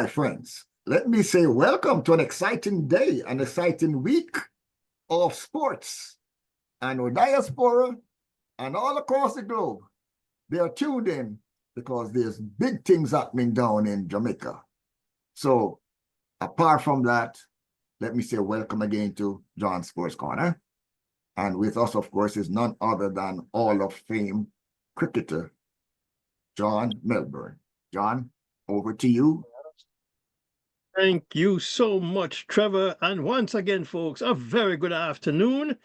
my friends, let me say welcome to an exciting day, an exciting week of sports. And with diaspora and all across the globe, they are tuned in because there's big things happening down in Jamaica. So apart from that, let me say welcome again to John's Sports Corner. And with us, of course, is none other than Hall of Fame cricketer, John Melbourne. John, over to you. Thank you so much, Trevor. And once again, folks, a very good afternoon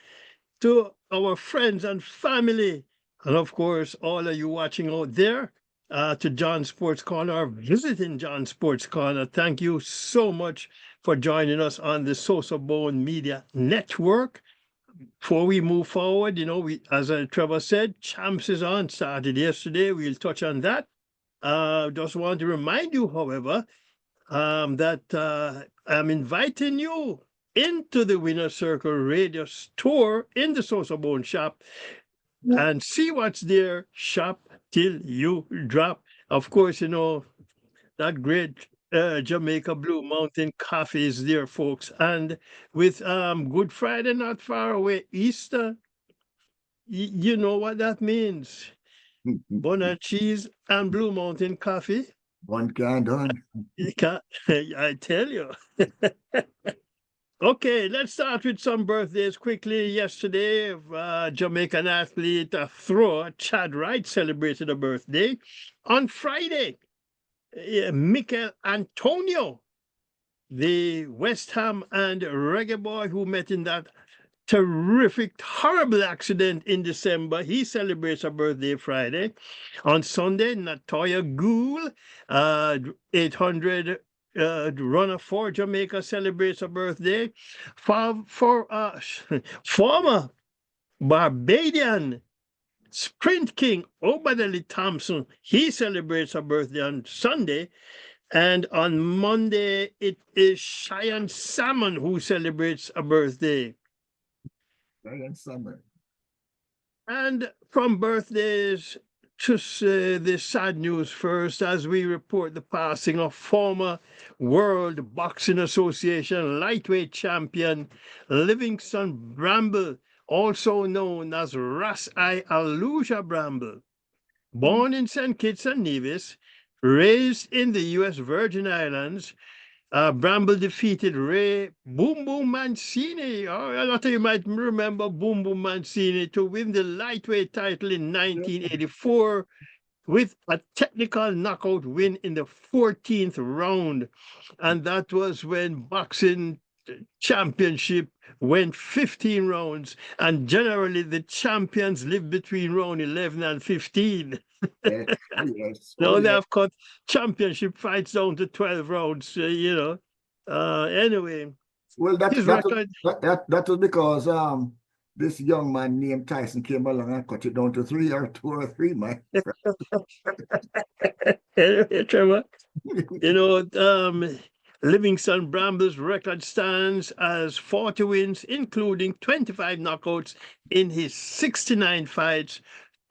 to our friends and family. And of course, all of you watching out there to John Sports Corner, visiting John Sports Corner. Thank you so much for joining us on the Sosofat Media Network. Before we move forward, as Trevor said, Champs is on, started yesterday. We'll touch on that. Just want to remind you, however, that I'm inviting you into the Winner Circle Radio store in the Sosofat shop and see what's there. Shop till you drop. Of course, that great Jamaica Blue Mountain coffee is there, folks. And with Good Friday not far away, Easter, you know what that means. Bun and cheese and Blue Mountain coffee. One can done. I tell you. Okay, let's start with some birthdays quickly. Yesterday, Jamaican athlete, thrower Chad Wright celebrated a birthday. On Friday, Mikel Antonio, the West Ham and reggae boy who met in that terrific, horrible accident in December. He celebrates a birthday Friday. On Sunday, Natoya Gould, 800 runner for Jamaica, celebrates a birthday. Former Barbadian sprint king Obadeli Thompson, he celebrates a birthday on Sunday. And on Monday, it is Cheyenne Salmon who celebrates a birthday. Summer. And from birthdays to the sad news first, as we report the passing of former World Boxing Association lightweight champion Livingston Bramble, also known as Ras-I Aluja Bramble. Born in St. Kitts and Nevis, raised in the U.S. Virgin Islands, Bramble defeated Ray Boom Boom Mancini. A lot of you might remember Boom Boom Mancini to win the lightweight title in 1984 with a technical knockout win in the 14th round. And that was when boxing championship went 15 rounds. And generally, the champions live between round 11 and 15. Yes. Now they have cut championship fights down to 12 rounds, Anyway. Well, that was because this young man named Tyson came along and cut it down to 2 or 3, man. Trevor, Livingston Bramble's record stands as 40 wins, including 25 knockouts in his 69 fights.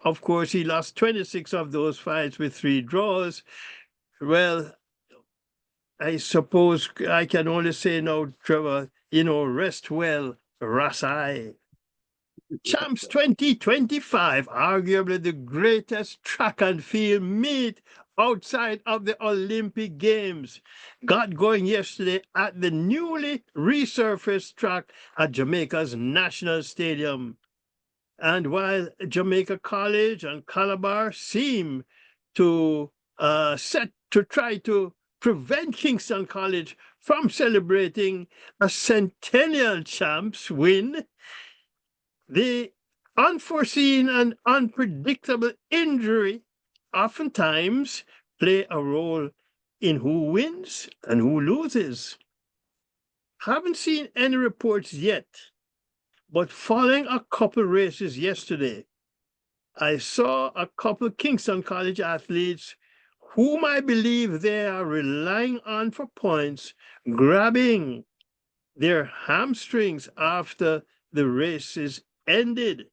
Of course, he lost 26 of those fights with 3 draws. Well, I suppose I can only say now, Trevor, rest well, Ras-I. Champs 2025, arguably the greatest track and field meet outside of the Olympic Games, got going yesterday at the newly resurfaced track at Jamaica's National Stadium. And while Jamaica College and Calabar seem to set to try to prevent Kingston College from celebrating a centennial champs win, the unforeseen and unpredictable injury oftentimes play a role in who wins and who loses. Haven't seen any reports yet, but following a couple races yesterday, I saw a couple Kingston College athletes whom I believe they are relying on for points, grabbing their hamstrings after the races ended.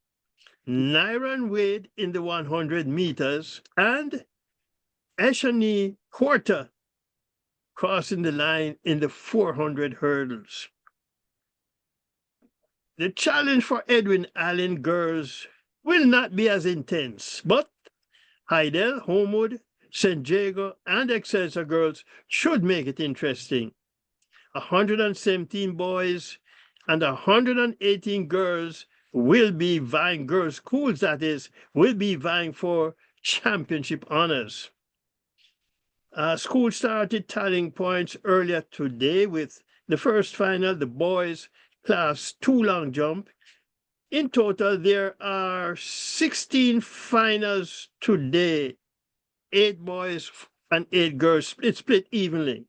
Nyron Wade in the 100 meters and Eshani Porter crossing the line in the 400 hurdles. The challenge for Edwin Allen girls will not be as intense, but Heidel, Homewood, St. Jago, and Excelsior girls should make it interesting. 117 boys and 118 girls will be vying, girls' schools that is, will be vying for championship honors. School started tallying points earlier today with the first final, the boys class 2 long jump. In total, there are 16 finals today, 8 boys and 8 girls, split evenly.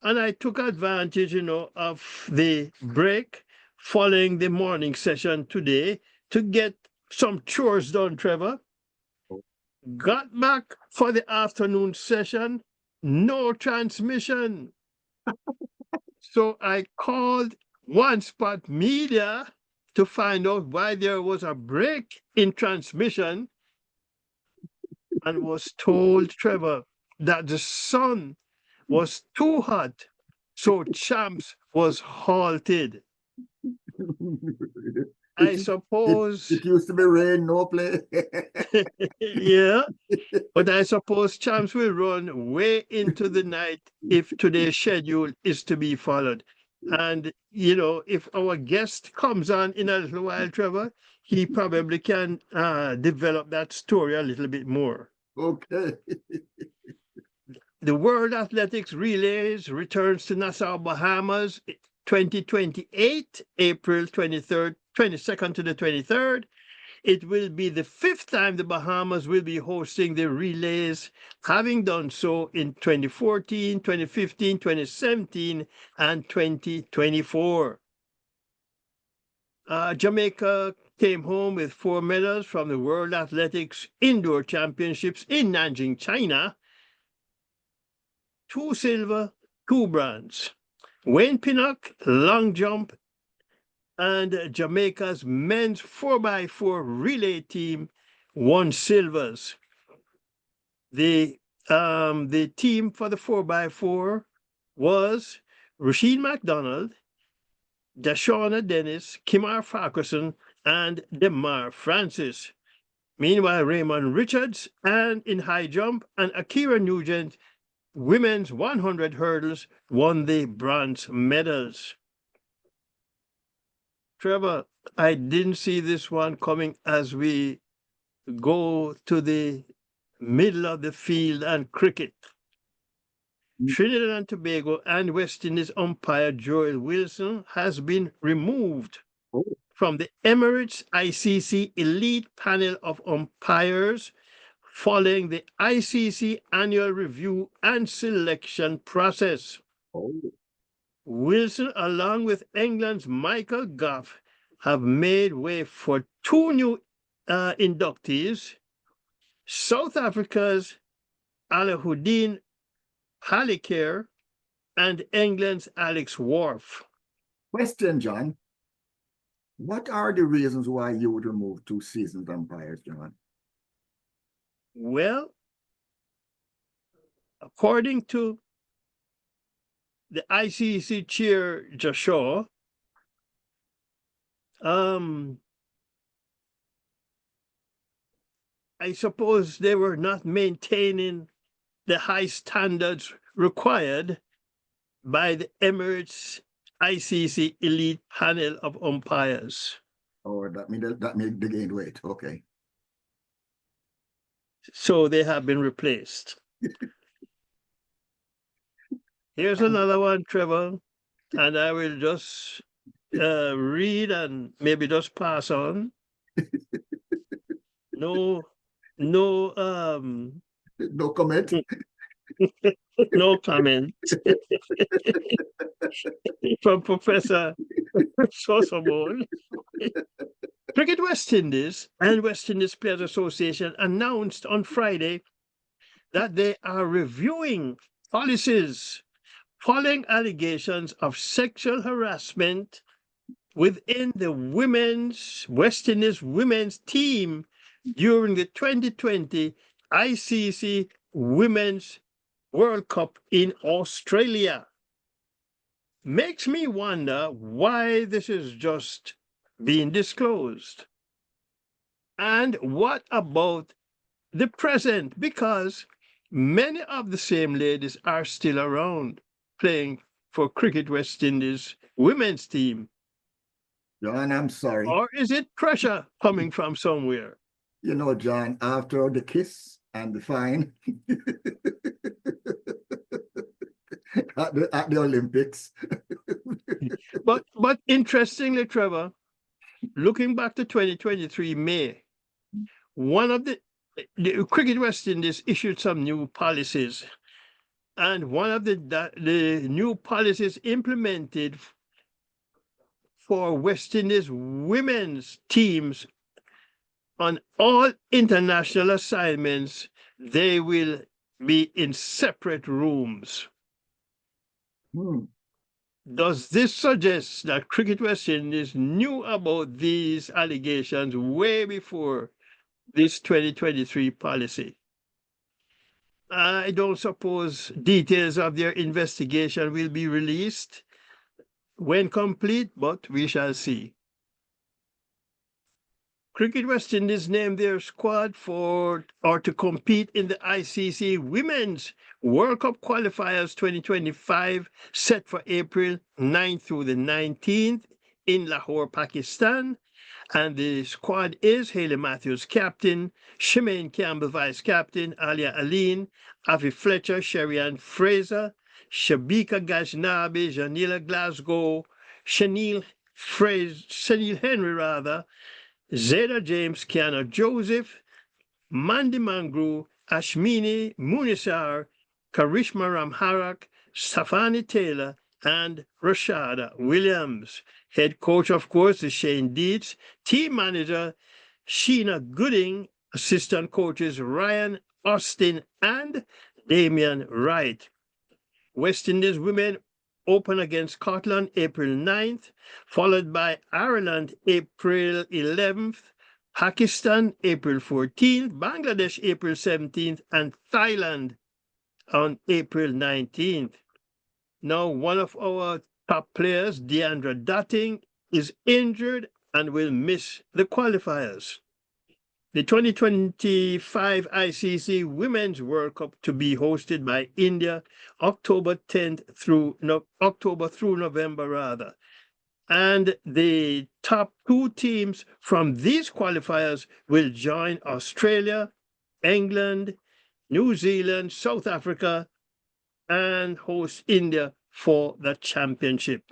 And I took advantage, of the break following the morning session today to get some chores done, Trevor. Got back for the afternoon session, no transmission. So I called One Spot Media to find out why there was a break in transmission and was told, Trevor, that the sun was too hot, so Champs was halted. I suppose. It used to be rain, no play. Yeah, but I suppose Champs will run way into the night if today's schedule is to be followed. And, if our guest comes on in a little while, Trevor, he probably can develop that story a little bit more. Okay. The World Athletics Relays returns to Nassau, Bahamas, 2028, April 23rd, 22nd to the 23rd. It will be the 5th time the Bahamas will be hosting the relays, having done so in 2014, 2015, 2017, and 2024. Jamaica came home with 4 medals from the World Athletics Indoor Championships in Nanjing, China. 2 silver, 2 bronze. Wayne Pinnock, long jump, and Jamaica's men's 4x4 relay team won silvers. The team for the 4x4 was Rasheen McDonald, Dashawna Dennis, Kimar Farquharson, and Demar Francis. Meanwhile, Raymond Richards and in high jump and Akira Nugent, women's 100 hurdles, won the bronze medals. Trevor, I didn't see this one coming as we go to the middle of the field and cricket. Trinidad and Tobago and West Indies umpire Joel Wilson has been removed from the Emirates ICC Elite Panel of Umpires following the ICC annual review and selection process. Wilson, along with England's Michael Goff, have made way for 2 new inductees, South Africa's Alahuddin Palikir and England's Alex Wharf. Question, John. What are the reasons why you would remove 2 seasoned umpires, John? Well, according to the ICC chair, Joshua, I suppose they were not maintaining the high standards required by the Emirates ICC Elite Panel of Umpires. Oh, that means they gained weight. Okay. So they have been replaced. Here's another one, Trevor, and I will just read and maybe just pass on. No comment. No comment from Professor Sosofat. Cricket West Indies and West Indies Players Association announced on Friday that they are reviewing policies following allegations of sexual harassment within the West Indies women's team during the 2020 ICC Women's World Cup in Australia. Makes me wonder why this is just being disclosed. And what about the present? Because many of the same ladies are still around playing for Cricket West Indies women's team. John, I'm sorry. Or is it pressure coming from somewhere? You know, John, after the kiss and the fine at the Olympics. But interestingly, Trevor, looking back to 2023 May, one of the Cricket West Indies issued some new policies, and one of the new policies implemented for West Indies women's teams on all international assignments, they will be in separate rooms. Does this suggest that Cricket West Indies knew about these allegations way before this 2023 policy? I don't suppose details of their investigation will be released when complete, but we shall see. Cricket West Indies named their squad to compete in the ICC Women's World Cup Qualifiers 2025, set for April 9th through the 19th in Lahore, Pakistan. And the squad is Haley Matthews, captain; Shemaine Campbell, vice captain; Alia Aline, Avi Fletcher, Sherry-Ann Fraser, Shabika Ghaznabi, Janila Glasgow, Chanel Henry, Zeta James, Kiana Joseph, Mandy Mangru, Ashmini Munisar, Karishma Ramharak, Safani Taylor, and Rashada Williams. Head coach, of course, is Shane Dietz. Team manager, Sheena Gooding. Assistant coaches, Ryan Austin and Damian Wright. West Indies women open against Scotland April 9th, followed by Ireland April 11th, Pakistan April 14th, Bangladesh April 17th, and Thailand on April 19th. Now, one of our top players, Deandra Dotting, is injured and will miss the qualifiers. The 2025 ICC Women's World Cup to be hosted by India October through November. And the top two teams from these qualifiers will join Australia, England, New Zealand, South Africa, and host India for the championship.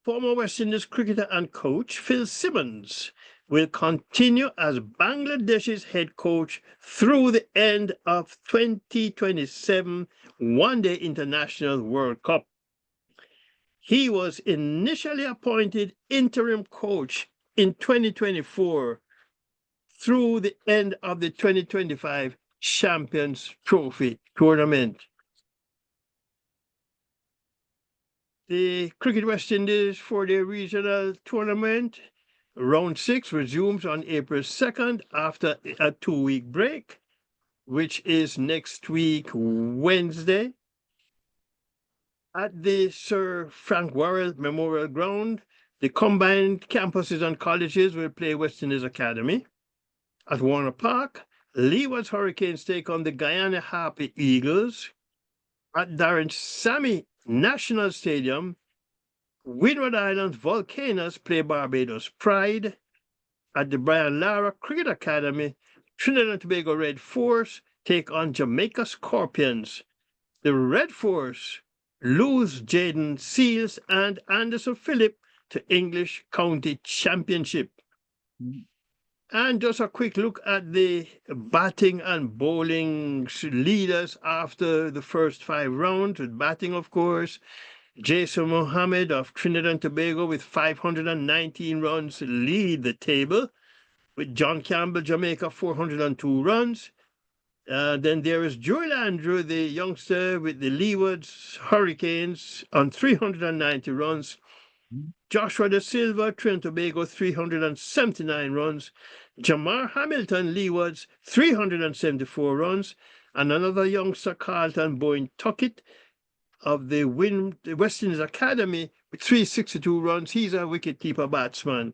Former West Indies cricketer and coach Phil Simmons will continue as Bangladesh's head coach through the end of 2027 One-Day International World Cup. He was initially appointed interim coach in 2024 through the end of the 2025 Champions Trophy tournament. The Cricket West Indies for their regional tournament, round 6 resumes on April 2nd after a 2-week break, which is next week, Wednesday, at the Sir Frank Worrell Memorial Ground. The combined campuses and colleges will play West Indies Academy. At Warner Park, Leeward's Hurricanes take on the Guyana Harpy Eagles. At Darren Sammy National Stadium, Windward Islands Volcanoes play Barbados Pride. At the Brian Lara Cricket Academy, Trinidad and Tobago Red Force take on Jamaica Scorpions. The Red Force lose Jaden Seals and Anderson Phillip to English County Championship. And just a quick look at the batting and bowling leaders after the first 5 rounds. With batting, of course, Jason Mohammed of Trinidad and Tobago with 519 runs lead the table, with John Campbell, Jamaica, 402 runs. Then there is Joel Andrew, the youngster with the Leeward's Hurricanes, on 390 runs. Joshua Da Silva, Trinidad and Tobago, 379 runs. Jamar Hamilton, Leeward's, 374 runs. And another youngster, Carlton Bowen Tuckett of the West Indies Academy with 362 runs. He's a wicketkeeper batsman.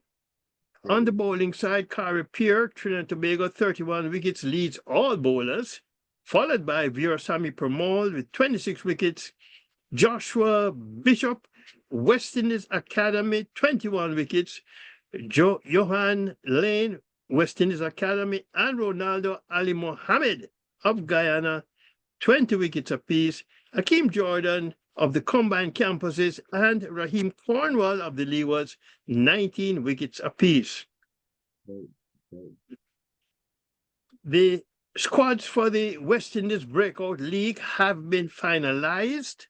On the bowling side, Corey Pierre, Trinidad and Tobago, 31 wickets, leads all bowlers, followed by Veerasamy Permaul with 26 wickets. Joshua Bishop, West Indies Academy, 21 wickets. Johan Lane, West Indies Academy, and Ronaldo Ali Mohammed of Guyana, 20 wickets apiece. Hakeem Jordan of the combined campuses and Raheem Cornwall of the Leewards, 19 wickets apiece. The squads for the West Indies Breakout League have been finalized.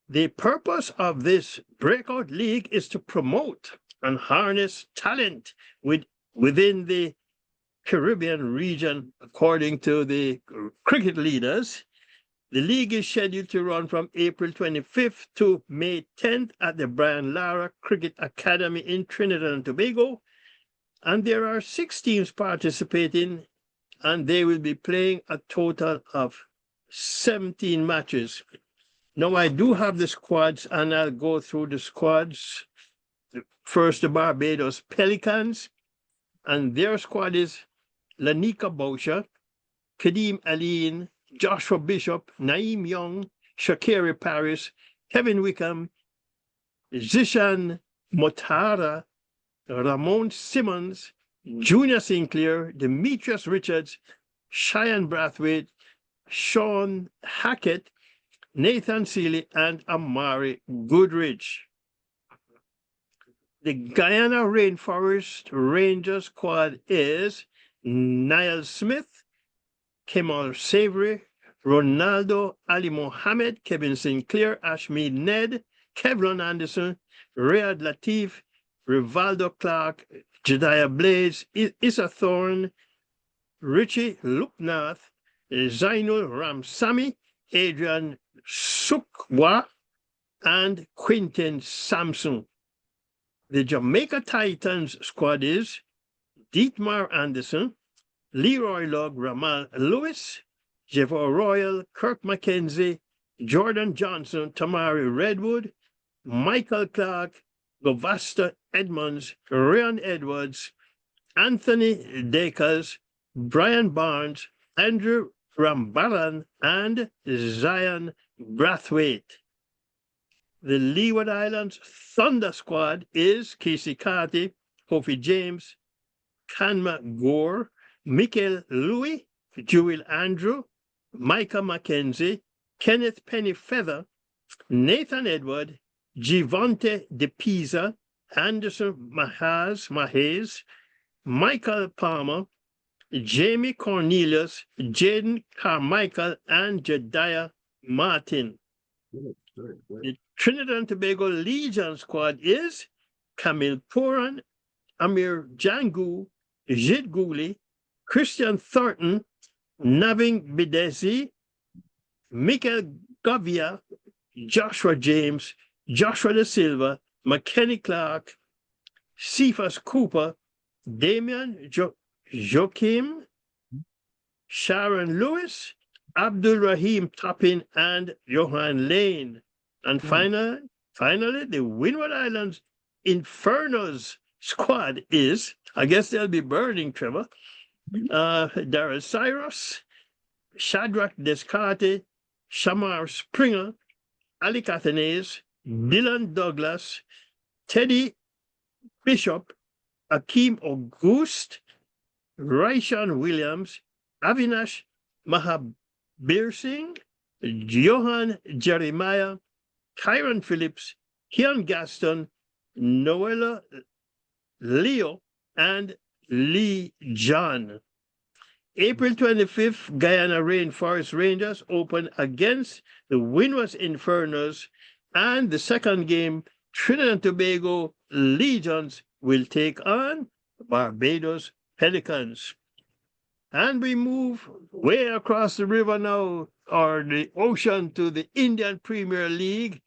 The purpose of this Breakout League is to promote and harness talent within the Caribbean region, according to the cricket leaders. The league is scheduled to run from April 25th to May 10th at the Brian Lara Cricket Academy in Trinidad and Tobago. And there are 6 teams participating, and they will be playing a total of 17 matches. Now, I do have the squads, and I'll go through the squads. First, the Barbados Pelicans, and their squad is Lanika Boucher, Kadeem Aline, Joshua Bishop, Naeem Young, Shakiri Paris, Kevin Wickham, Zishan Motara, Ramon Simmons, Junior Sinclair, Demetrius Richards, Cheyenne Brathwaite, Sean Hackett, Nathan Seeley, and Amari Goodrich. The Guyana Rainforest Ranger squad is Niall Smith, Kemal Savory, Ronaldo Ali Mohammed, Kevin Sinclair, Ashmead Ned, Kevlon Anderson, Riyad Latif, Rivaldo Clark, Jediah Blades, Issa Thorne, Richie Lupnath, Zainul Ramsamy, Adrian Sukwa, and Quinton Sampson. The Jamaica Titans squad is Dietmar Anderson, Leroy Logg, Ramal Lewis, Javor Royal, Kirk McKenzie, Jordan Johnson, Tamari Redwood, Michael Clark, Govasta Edmonds, Ryan Edwards, Anthony Dakers, Brian Barnes, Andrew Rambaran, and Zion Brathwaite. The Leeward Islands Thunder squad is Casey Carty, Kofi James, Kanma Gore, Michael Louis, Jewel Andrew, Micah Mackenzie, Kenneth Pennyfeather, Nathan Edward, Givonte De Pisa, Anderson Mahez, Michael Palmer, Jamie Cornelius, Jaden Carmichael, and Jediah Martin. The Trinidad and Tobago Legion squad is Camille Puran, Amir Jangu, Jid Gooley, Christian Thornton, Navin Bidesi, Michael Govia, Joshua James, Joshua Da Silva, McKenny Clark, Cephas Cooper, Damian Joachim, Sharon Lewis, Abdul Rahim Toppin, and Johan Lane. And finally, the Windward Islands Infernos squad is, I guess they'll be burning, Trevor, Darrell Cyrus, Shadrach Descartes, Shamar Springer, Ali Catanese, Dylan Douglas, Teddy Bishop, Akeem Auguste, Raishan Williams, Avinash Mahabir Singh, Johan Jeremiah, Kyron Phillips, Kian Gaston, Noella Leo, and Lee John. April 25th, Guyana Rainforest Rangers open against the Windward Infernos, and the second game, Trinidad and Tobago Legions will take on Barbados Pelicans. And we move way across the river now, or the ocean, to the Indian Premier League.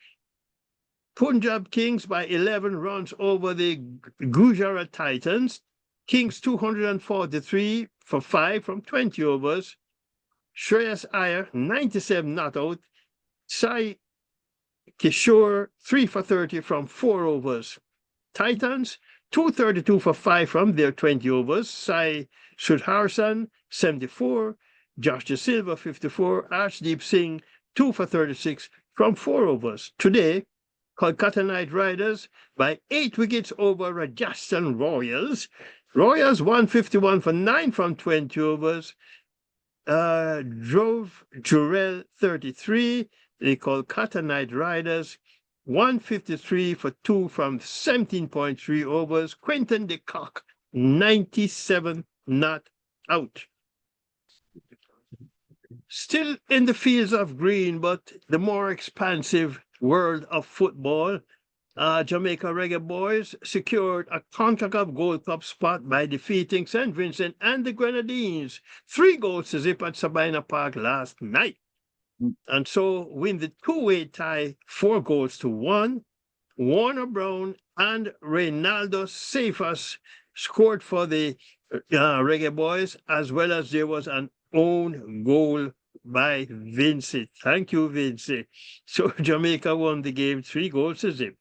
Punjab Kings by 11 runs over the Gujarat Titans. Kings 243 for 5 from 20 overs. Shreyas Iyer, 97 not out. Sai Kishore, 3 for 30 from 4 overs. Titans, 232 for 5 from their 20 overs. Sai Sudharsan, 74. Josh De Silva, 54. Arshdeep Singh, 2 for 36 from 4 overs. Today, Kolkata Knight Riders by 8 wickets over Rajasthan Royals. Royals 151 for 9 from 20 overs. Drove Jurel 33. The Kolkata Knight Riders 153 for 2 from 17.3 overs. Quentin de Kock 97 not out. Still in the fields of green, but the more expansive world of football, Jamaica Reggae Boys secured a CONCACAF Gold Cup spot by defeating St. Vincent and the Grenadines 3-0 at Sabina Park last night. And so win the two-way tie 4-1. Warner Brown and Reynaldo Cephas scored for the Reggae Boys, as well as there was an own goal by Vincent. Thank you, Vincent. So Jamaica won the game 3-0.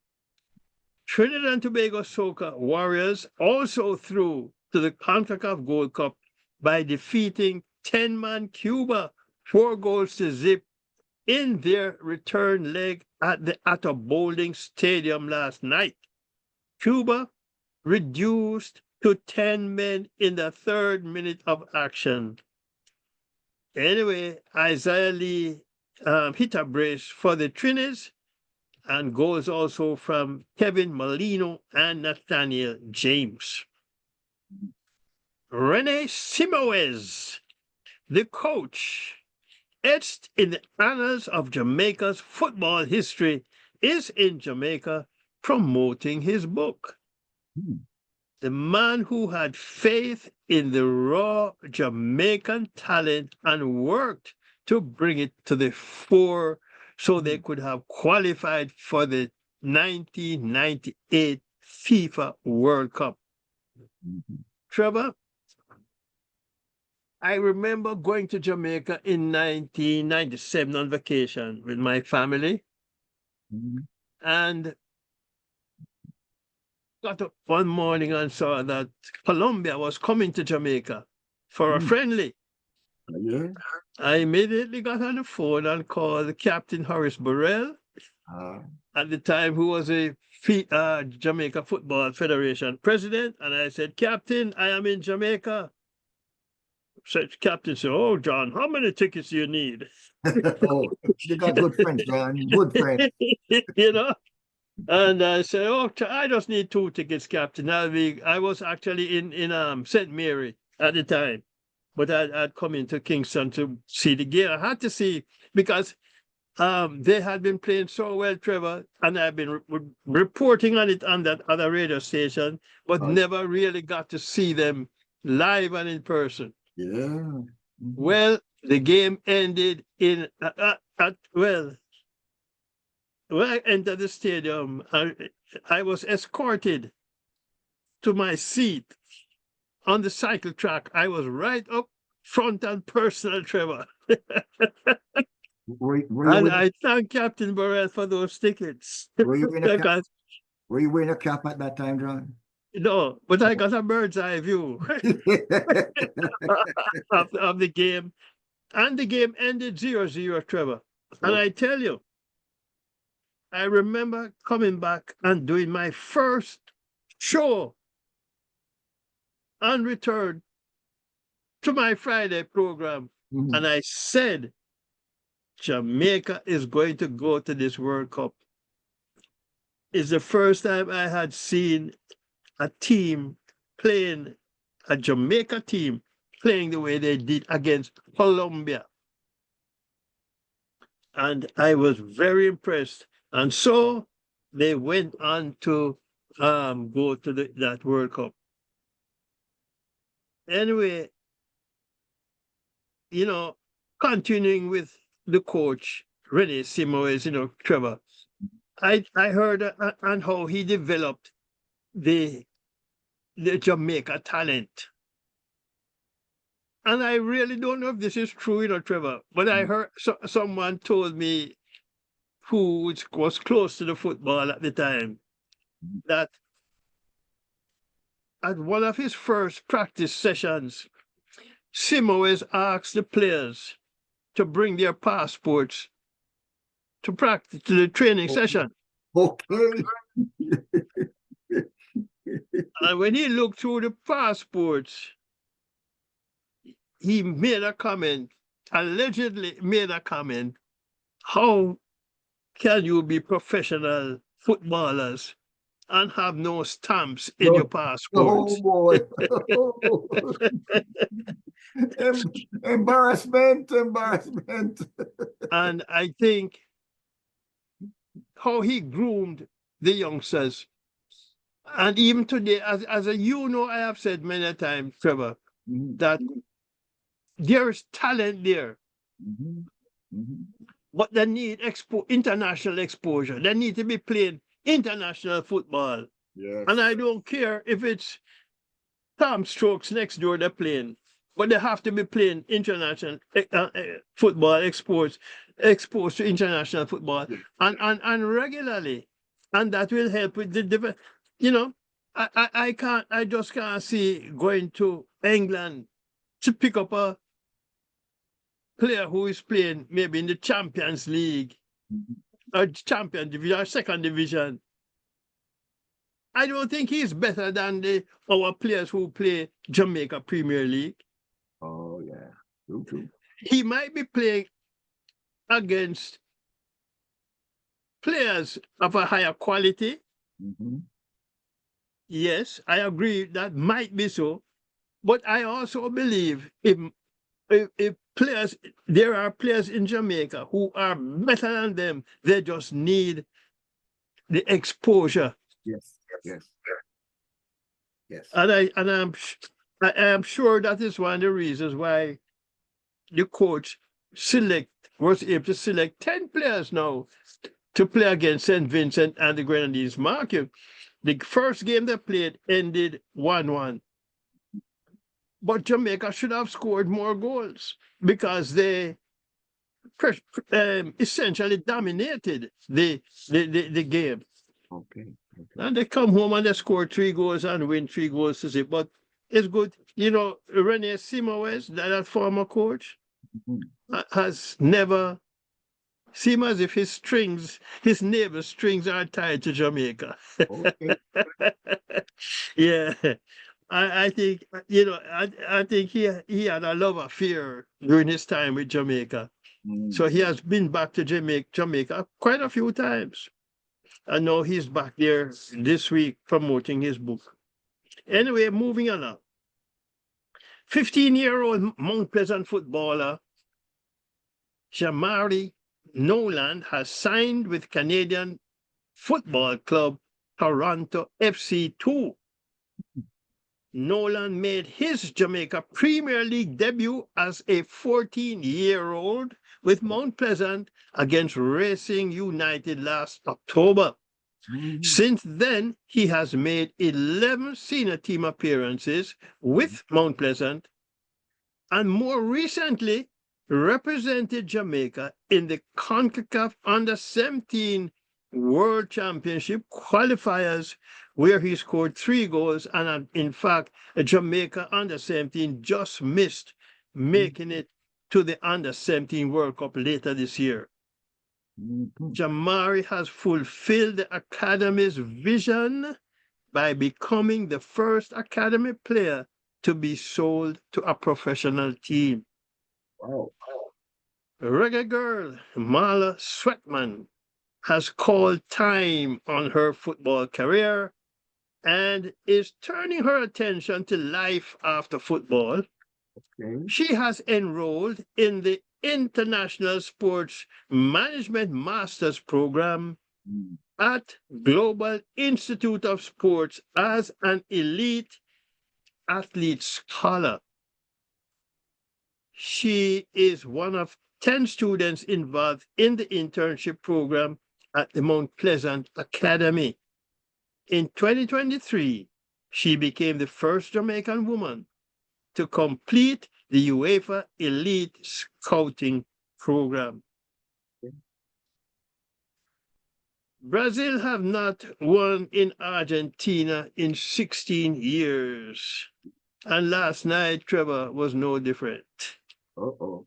Trinidad and Tobago Soca Warriors also through to the CONCACAF Gold Cup by defeating 10-man Cuba 4-0 in their return leg at the Atta Bowling Stadium last night. Cuba reduced to 10 men in the 3rd minute of action. Anyway, Isaiah Lee hit a brace for the Trinis, and goals also from Kevin Molino and Nathaniel James. Rene Simoes, the coach, etched in the annals of Jamaica's football history, is in Jamaica promoting his book. The man who had faith in the raw Jamaican talent and worked to bring it to the fore so they could have qualified for the 1998 FIFA World Cup. Trevor, I remember going to Jamaica in 1997 on vacation with my family, and got up one morning and saw that Colombia was coming to Jamaica for a friendly. Yeah. I immediately got on the phone and called Captain Horace Burrell, at the time, who was a Jamaica Football Federation president, and I said, "Captain, I am in Jamaica." Captain said, "Oh, John, how many tickets do you need?" Oh, you got good friends, John. Good friends. You know? And I said, "Oh, I just need 2 tickets, Captain. I was actually in St. Mary at the time, but I'd come into Kingston to see the game. I had to see, because they had been playing so well, Trevor, and I've been reporting on it on that other radio station, but never really got to see them live and in person." Yeah. Well, the game ended in when I entered the stadium, I was escorted to my seat on the cycle track. I was right up front and personal, Trevor. And I thank Captain Burrell for those tickets. Were you wearing a cap at that time, John? No, but I got a bird's eye view of the game. And the game ended 0-0, Trevor. And I tell you, I remember coming back and doing my first show and return to my Friday program. And I said, Jamaica is going to go to this World Cup. It's the first time I had seen a team playing, a Jamaica team playing the way they did against Colombia. And I was very impressed. And so they went on to go to that World Cup. Anyway, continuing with the coach, Rene Simoes, Trevor, I heard on how he developed the Jamaica talent. and I really don't know if this is true, Trevor, but I heard someone told me who was close to the football at the time that at one of his first practice sessions, Simoes asked the players to bring their passports to practice to the training session. Okay. And when he looked through the passports, he made a comment, allegedly made a comment, how can you be professional footballers and have no stamps in your passports? Oh boy. Embarrassment. And I think how he groomed the youngsters. And even today, as I have said many times, Trevor, that there is talent there, but they need international exposure. They need to be playing international football. Yes. And I don't care if it's Tom Strokes next door they're playing, but they have to be playing international football, exposed to international football, and regularly, and that will help with the I just can't see going to England to pick up a player who is playing maybe in the Champions League or Champion Division or Second Division. I don't think he's better than our players who play Jamaica Premier League. Oh yeah, true. He might be playing against players of a higher quality. Yes, I agree that might be so, but I also believe if players, there are players in Jamaica who are better than them. They just need the exposure. Yes. And I am sure that is one of the reasons why the coach was able to select 10 players now to play against St. Vincent and the Grenadines. Mark you, the first game they played ended 1-1. But Jamaica should have scored more goals because they essentially dominated the game. Okay. And they come home and they score 3 goals and win 3 goals to 0. But it's good. Rene Simoes, that former coach, has never seemed as if his neighbor's strings are tied to Jamaica. Okay. Yeah. I think, I think he had a love affair during his time with Jamaica. So he has been back to Jamaica quite a few times. And now he's back there this week promoting his book. Anyway, moving along. 15-year-old Mount Pleasant footballer Shamari Noland has signed with Canadian football club Toronto FC2. Nolan made his Jamaica Premier League debut as a 14-year-old with Mount Pleasant against Racing United last October. Since then, he has made 11 senior team appearances with Mount Pleasant and more recently represented Jamaica in the CONCACAF Under-17 World Championship qualifiers, where he scored 3 goals, and in fact, Jamaica Under-17 just missed making it to the Under-17 World Cup later this year. Jamari has fulfilled the Academy's vision by becoming the first Academy player to be sold to a professional team. Wow. Reggae girl Marla Sweatman has called time on her football career and is turning her attention to life after football. Okay. She has enrolled in the International Sports Management Masters Program at Global Institute of Sports as an elite athlete scholar. She is one of 10 students involved in the internship program at the Mount Pleasant Academy. In 2023, she became the first Jamaican woman to complete the UEFA Elite Scouting Program. Brazil have not won in Argentina in 16 years. And last night, Trevor, was no different. Uh-oh.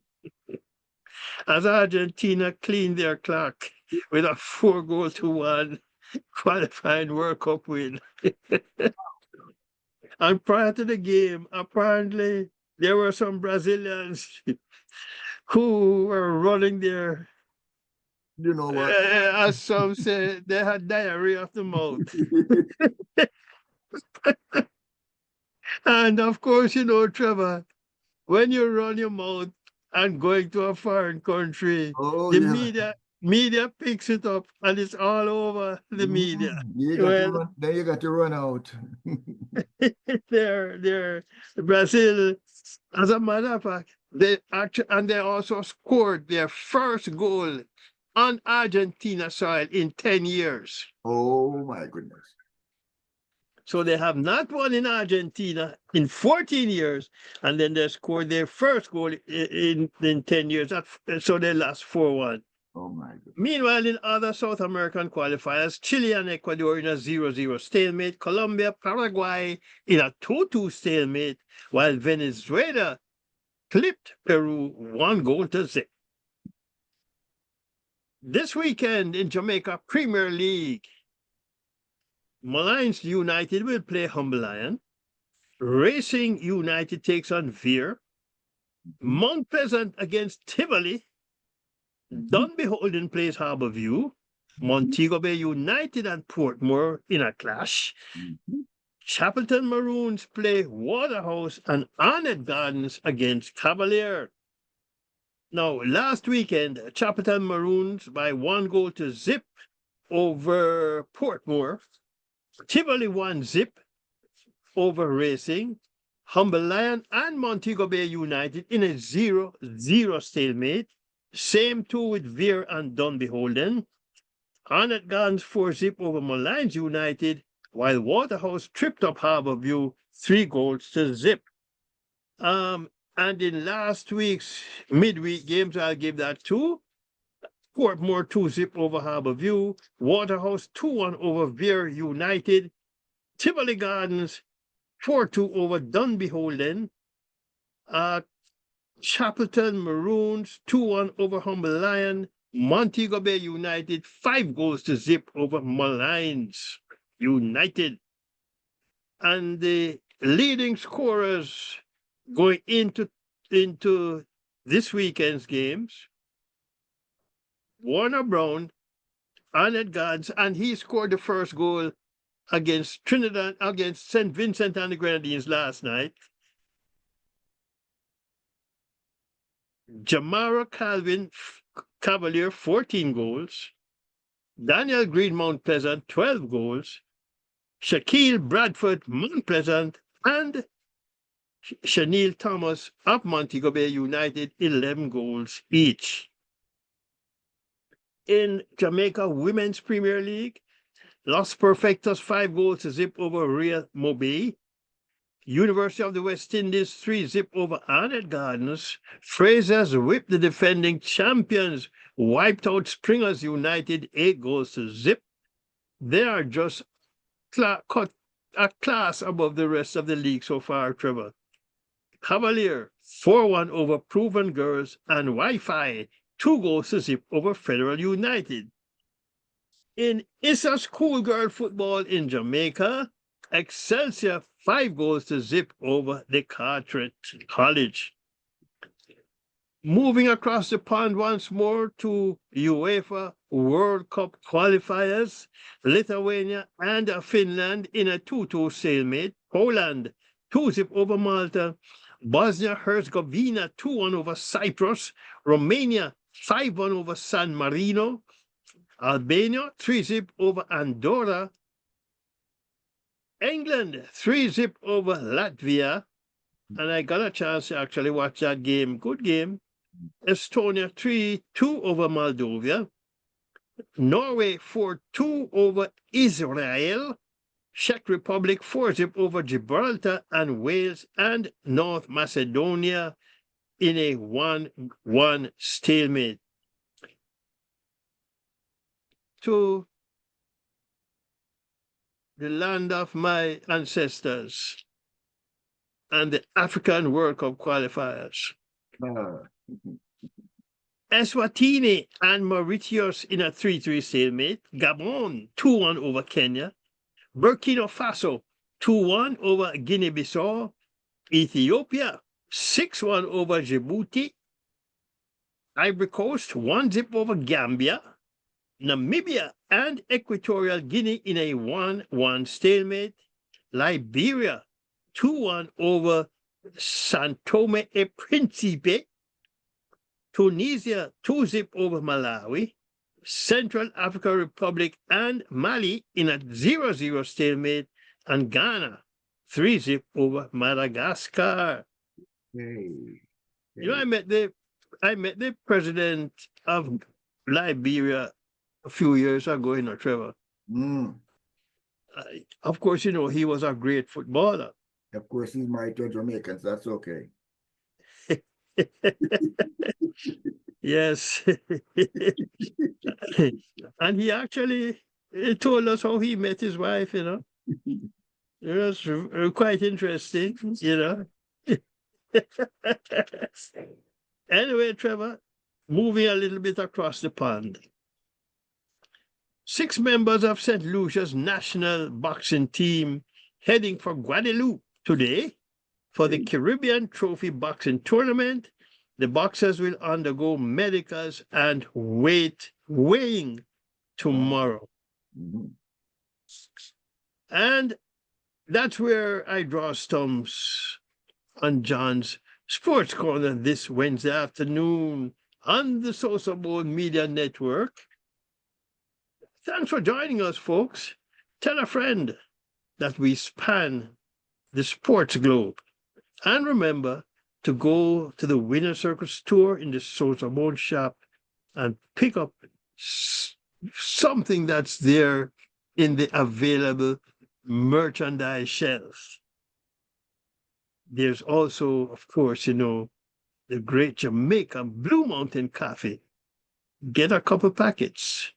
As Argentina cleaned their clock with a 4-1 qualifying World Cup win. And prior to the game, apparently there were some Brazilians who were running their, You know what? as some say, they had diarrhea of the mouth. And of course, you know, Trevor, when you run your mouth and going to a foreign country, Oh, the yeah. media picks it up and it's all over the media. You got to Well, run, then you got to run out. they're Brazil, as a matter of fact, they actually, and they also scored their first goal on Argentina soil in 10 years. Oh my goodness. So they have not won in Argentina in 14 years, and then they scored their first goal in 10 years. So they lost 4-1. Oh my goodness. Meanwhile, in other South American qualifiers, Chile and Ecuador in a 0-0 stalemate, Colombia, Paraguay in a 2-2 stalemate, while Venezuela clipped Peru 1-0. This weekend in Jamaica Premier League, Malines United will play Humble Lion. Racing United takes on Veer. Mount Pleasant against Tivoli. Dunbeholden plays Harbourview. Montego Bay United and Portmore in a clash. Chapelton Maroons play Waterhouse and Arnett Gardens against Cavalier. Now, last weekend, Chapelton Maroons by 1-0 over Portmore. Tivoli 1-0 over Racing. Humble Lion and Montego Bay United in a 0-0 stalemate. Same too with Veer and Dunbeholden. Arnett Gardens 4-0 over Malines United, while Waterhouse tripped up Harbourview 3-0. And in last week's midweek games, I'll give that 2. Portmore 2-0 over Harbourview, Waterhouse 2-1 over Veer United, Tivoli Gardens 4-2 over Dunbeholden, Chapelton Maroons 2-1 over Humble Lion, Montego Bay United 5-0 over Malines United. And the leading scorers going into this weekend's games, Warner Brown, Arnett Gardens, and he scored the first goal against St. Vincent and the Grenadines last night. Jamara Calvin Cavalier, 14 goals. Daniel Green, Mount Pleasant, 12 goals. Shaquille Bradford, Mount Pleasant, and Shaniel Thomas of Montego Bay United, 11 goals each. In Jamaica Women's Premier League, Los Perfectos 5-0 over Real Mobay. University of the West Indies 3-0 over Arnett Gardens. Frasers whipped the defending champions, wiped out Springers United 8-0. They are just cut a class above the rest of the league so far, Trevor. Cavalier 4-1 over Proven Girls, and Wi-Fi 2-0 over Federal United. In Issa schoolgirl football in Jamaica, Excelsior 5-0 over the Carteret College. Moving across the pond once more to UEFA World Cup qualifiers, Lithuania and Finland in a 2-2 stalemate. Poland 2-0 over Malta. Bosnia-Herzegovina 2-1 over Cyprus. Romania 5-1 over San Marino. Albania 3-0 over Andorra. England 3-0 over Latvia. And I got a chance to actually watch that game. Good game. Estonia 3-2 over Moldova. Norway 4-2 over Israel. Czech Republic 4-0 over Gibraltar, and Wales and North Macedonia in a 1-1 stalemate. To the land of my ancestors and the African World Cup qualifiers. Ah, Eswatini and Mauritius in a 3-3 stalemate. Gabon 2-1 over Kenya. Burkina Faso 2-1 over Guinea-Bissau. Ethiopia 6-1 over Djibouti. Ivory Coast 1-0 over Gambia. Namibia and Equatorial Guinea in a 1-1 stalemate. Liberia 2-1 over San Tome e Principe. Tunisia 2-0 over Malawi. Central African Republic and Mali in a 0-0 stalemate. And Ghana 3-0 over Madagascar. hey, You know, I met the president of Liberia a few years ago, Trevor. Mm. Of course, he was a great footballer. Of course, he's married to a Jamaican, so that's okay. Yes. And he actually told us how he met his wife, It was quite interesting, Anyway, Trevor, moving a little bit across the pond. 6 members of St. Lucia's national boxing team heading for Guadeloupe today for the Caribbean Trophy Boxing Tournament. The boxers will undergo medicals and weighing tomorrow. Mm-hmm. And that's where I draw stumps on John's Sports Corner this Wednesday afternoon on the Sosofat Media Network. Thanks for joining us, folks. Tell a friend that we span the sports globe. And remember to go to the Winner Circle store in the Sosofat shop and pick up something that's there in the available merchandise shelf. There's also, of course, the great Jamaican Blue Mountain Coffee. Get a couple packets,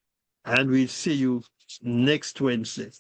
and we'll see you next Wednesday.